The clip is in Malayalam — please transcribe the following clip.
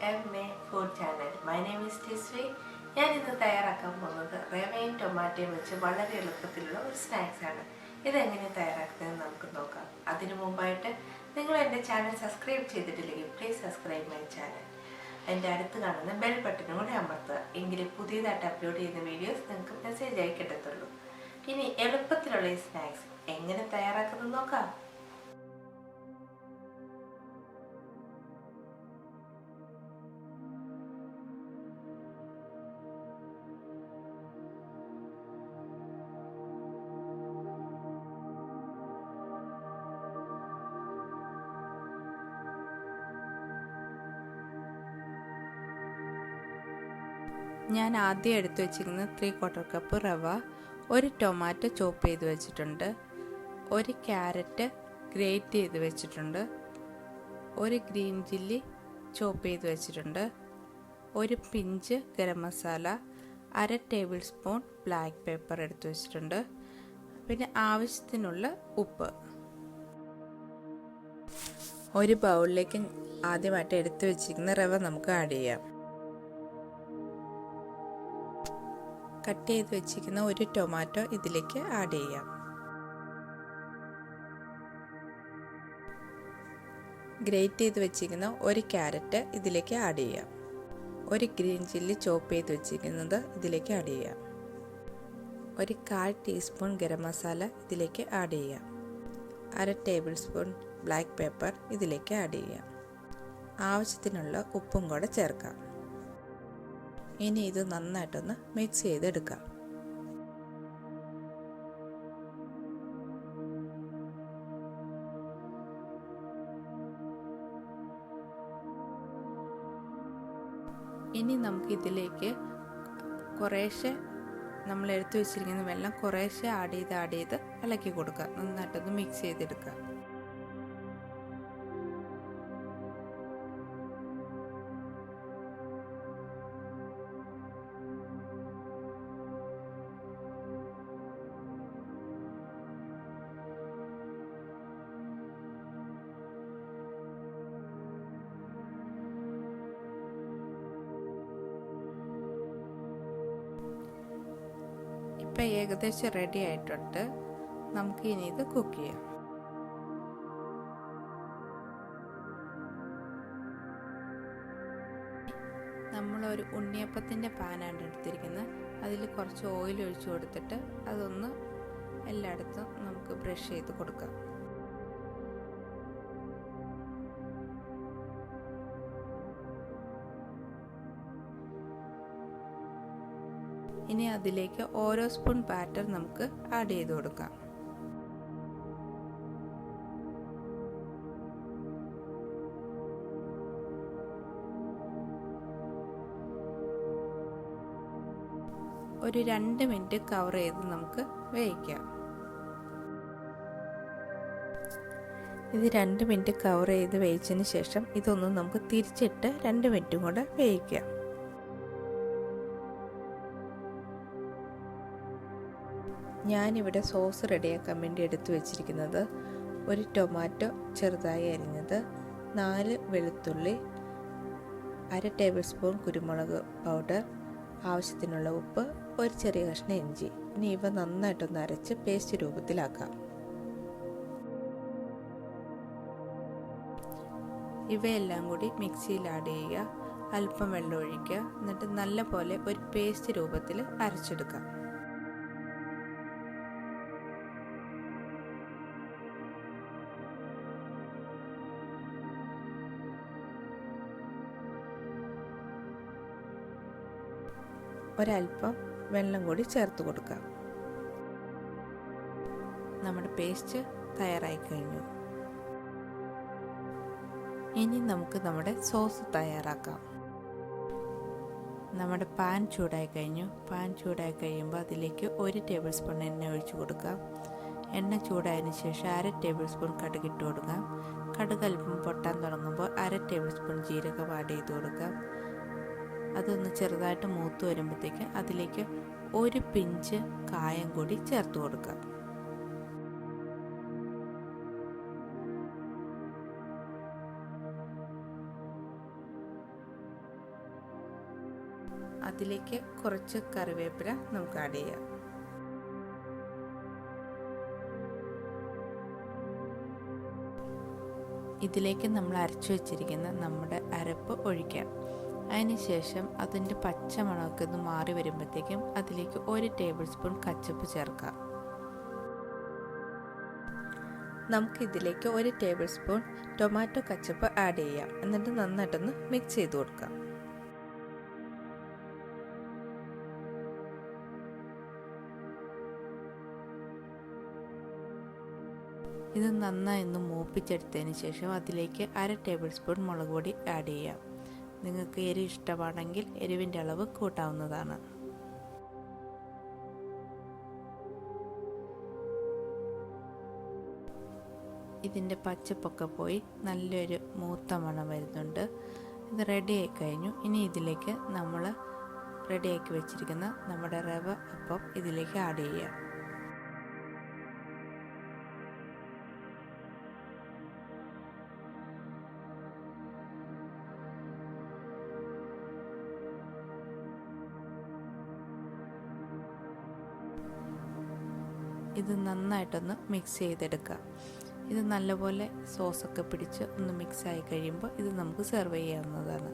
MA Food Channel. My name is Tisvi. ഞാൻ ഇന്ന് തയ്യാറാക്കാൻ പോകുന്നത് റവയും ടൊമാറ്റോയും വെച്ച് വളരെ എളുപ്പത്തിലുള്ള ഒരു സ്നാക്സ് ആണ്. ഇതെങ്ങനെ തയ്യാറാക്കുന്നതെന്ന് നമുക്ക് നോക്കാം. അതിനു മുമ്പായിട്ട് നിങ്ങൾ എൻ്റെ ചാനൽ സബ്സ്ക്രൈബ് ചെയ്തിട്ടില്ലെങ്കിൽ പ്ലീസ് സബ്സ്ക്രൈബ് മൈ ചാനൽ. എൻ്റെ അടുത്ത് കാണുന്ന ബെൽ ബട്ടനും കൂടെ അമർത്തുക. എങ്കിലും പുതിയതായിട്ട് അപ്ലോഡ് ചെയ്യുന്ന വീഡിയോസ് നിങ്ങൾക്ക് മെസ്സേജ് ആയി കിട്ടത്തുള്ളൂ. ഇനി എളുപ്പത്തിലുള്ള ഈ സ്നാക്സ് എങ്ങനെ തയ്യാറാക്കുന്നത് നോക്കാം. ഞാൻ ആദ്യം എടുത്തു വെച്ചിരിക്കുന്നത് 3/4 കപ്പ് റവ, ഒരു ടൊമാറ്റോ ചോപ്പ് ചെയ്ത് വെച്ചിട്ടുണ്ട്, ഒരു ക്യാരറ്റ് ഗ്രേറ്റ് ചെയ്ത് വെച്ചിട്ടുണ്ട്, ഒരു ഗ്രീൻ ചില്ലി ചോപ്പ് ചെയ്ത് വെച്ചിട്ടുണ്ട്, ഒരു pinch garam masala, 1/2 table spoon black pepper എടുത്ത് വെച്ചിട്ടുണ്ട്, പിന്നെ ആവശ്യത്തിനുള്ള ഉപ്പ്. ഒരു ബൗളിലേക്ക് ആദ്യമായിട്ട് എടുത്തു വെച്ചിരിക്കുന്ന റവ നമുക്ക് ആഡ് ചെയ്യാം. കട്ട് ചെയ്ത് വെച്ചിരിക്കുന്ന ഒരു ടൊമാറ്റോ ഇതിലേക്ക് ആഡ് ചെയ്യാം. ഗ്രേറ്റ് ചെയ്ത് വെച്ചിരിക്കുന്ന ഒരു ക്യാരറ്റ് ഇതിലേക്ക് ആഡ് ചെയ്യാം. ഒരു ഗ്രീൻ ചില്ലി ചോപ്പ് ചെയ്ത് വെച്ചിരിക്കുന്നത് ഇതിലേക്ക് ആഡ് ചെയ്യാം. ഒരു 1/4 ടീസ്പൂൺ ഗരം മസാല ഇതിലേക്ക് ആഡ് ചെയ്യാം. 1/2 ടേബിൾ സ്പൂൺ ബ്ലാക്ക് പെപ്പർ ഇതിലേക്ക് ആഡ് ചെയ്യാം. ആവശ്യത്തിനുള്ള ഉപ്പും കൂടെ ചേർക്കാം. ഇനി ഇത് നന്നായിട്ടൊന്ന് മിക്സ് ചെയ്തെടുക്കാം. ഇനി നമുക്ക് ഇതിലേക്ക് കുറേശ്ശെ നമ്മൾ എടുത്തു വെച്ചിരിക്കുന്ന വെള്ളം കുറേശ്ശെ ആഡ് ചെയ്ത് ഇളക്കി കൊടുക്കുക. നന്നായിട്ടൊന്ന് മിക്സ് ചെയ്തെടുക്കുക. ഇപ്പം ഏകദേശം റെഡി ആയിട്ടുണ്ട്. നമുക്ക് ഇനി ഇത് കുക്ക് ചെയ്യാം. നമ്മളൊരു ഉണ്ണിയപ്പത്തിൻ്റെ പാനാണ് എടുത്തിരിക്കുന്നത്. അതിൽ കുറച്ച് ഓയിൽ ഒഴിച്ചു കൊടുത്തിട്ട് അതൊന്ന് എല്ലായിടത്തും നമുക്ക് ബ്രഷ് ചെയ്ത് കൊടുക്കാം. ഇനി അതിലേക്ക് ഓരോ സ്പൂൺ ബാറ്റർ നമുക്ക് ആഡ് ചെയ്ത് കൊടുക്കാം. ഒരു 2 മിനിറ്റ് കവർ ചെയ്ത് നമുക്ക് വേവിക്കാം. ഇത് 2 മിനിറ്റ് കവർ ചെയ്ത് വേവിച്ചതിന് ശേഷം ഇതൊന്ന് നമുക്ക് തിരിച്ചിട്ട് 2 മിനിറ്റും കൂടെ വേവിക്കാം. ഞാനിവിടെ സോസ് റെഡിയാക്കാൻ വേണ്ടി എടുത്തു വെച്ചിരിക്കുന്നത് ഒരു ടൊമാറ്റോ ചെറുതായി അരിഞ്ഞത്, 4 വെളുത്തുള്ളി, 1/2 ടേബിൾ സ്പൂൺ കുരുമുളക് പൗഡർ, ആവശ്യത്തിനുള്ള ഉപ്പ്, ഒരു ചെറിയ കഷ്ണം ഇഞ്ചി. ഇനി ഇവ നന്നായിട്ടൊന്ന് അരച്ച് പേസ്റ്റ് രൂപത്തിലാക്കാം. ഇവയെല്ലാം കൂടി മിക്സിയിൽ ആഡ് ചെയ്യുക. അല്പം വെള്ളം ഒഴിക്കുക. എന്നിട്ട് നല്ല പോലെ ഒരു പേസ്റ്റ് രൂപത്തിൽ അരച്ചെടുക്കാം. ഒരല്പം വെള്ളം കൂടി ചേർത്ത് കൊടുക്കാം. നമ്മുടെ പേസ്റ്റ് തയ്യാറായി കഴിഞ്ഞു. ഇനി നമുക്ക് നമ്മുടെ സോസ് തയ്യാറാക്കാം. നമ്മുടെ പാൻ ചൂടായി കഴിഞ്ഞു. പാൻ ചൂടായി കഴിയുമ്പോൾ അതിലേക്ക് 1 ടേബിൾ സ്പൂൺ എണ്ണ ഒഴിച്ചു കൊടുക്കാം. എണ്ണ ചൂടായതിനു ശേഷം 1/2 ടേബിൾ സ്പൂൺ കടുക് ഇട്ട് കൊടുക്കാം. കടുക് അല്പം പൊട്ടാൻ തുടങ്ങുമ്പോൾ 1/2 ടേബിൾ സ്പൂൺ ജീരകം ആഡ് ചെയ്ത് കൊടുക്കാം. അതൊന്ന് ചെറുതായിട്ട് മൂത്ത് വരുമ്പോഴത്തേക്ക് അതിലേക്ക് ഒരു പിഞ്ച് കായം കൂടി ചേർത്ത് കൊടുക്കാം. ഇതിലേക്ക് കുറച്ച് കറിവേപ്പില നമുക്ക് ആഡ് ചെയ്യാം. ഇതിലേക്ക് നമ്മൾ അരച്ചു വെച്ചിരിക്കുന്ന നമ്മുടെ അരപ്പ് ഒഴിക്കാം. അതിനുശേഷം അതിൻ്റെ പച്ചമണമൊക്കെ ഒന്ന് മാറി വരുമ്പോഴത്തേക്കും അതിലേക്ക് 1 ടേബിൾ സ്പൂൺ കച്ചപ്പ് ചേർക്കാം. നമുക്കിതിലേക്ക് 1 table spoon tomato ketchup add ചെയ്യാം. എന്നിട്ട് നന്നായിട്ടൊന്ന് മിക്സ് ചെയ്ത് കൊടുക്കാം. ഇത് നന്നായി ഒന്ന് മൂപ്പിച്ചെടുത്തതിന് ശേഷം അതിലേക്ക് 1/2 ടേബിൾ സ്പൂൺ മുളക് പൊടി ആഡ് ചെയ്യാം. നിങ്ങൾക്ക് എരിവ് ഇഷ്ടമാണെങ്കിൽ എരിവിൻ്റെ അളവ് കൂട്ടാവുന്നതാണ്. ഇതിൻ്റെ പച്ചപ്പൊക്കെ പോയി നല്ലൊരു മൂത്ത മണം വരുന്നുണ്ട്. ഇത് റെഡിയായി കഴിഞ്ഞു. ഇനി ഇതിലേക്ക് നമ്മൾ റെഡിയാക്കി വെച്ചിരിക്കുന്ന നമ്മുടെ റവ അപ്പം ഇതിലേക്ക് ആഡ് ചെയ്യാം. ഇത് നന്നായിട്ടൊന്ന് മിക്സ് ചെയ്തെടുക്കുക. ഇത് നല്ലപോലെ സോസൊക്കെ പിടിച്ച് ഒന്ന് മിക്സായി കഴിയുമ്പോൾ ഇത് നമുക്ക് സെർവ് ചെയ്യാവുന്നതാണ്.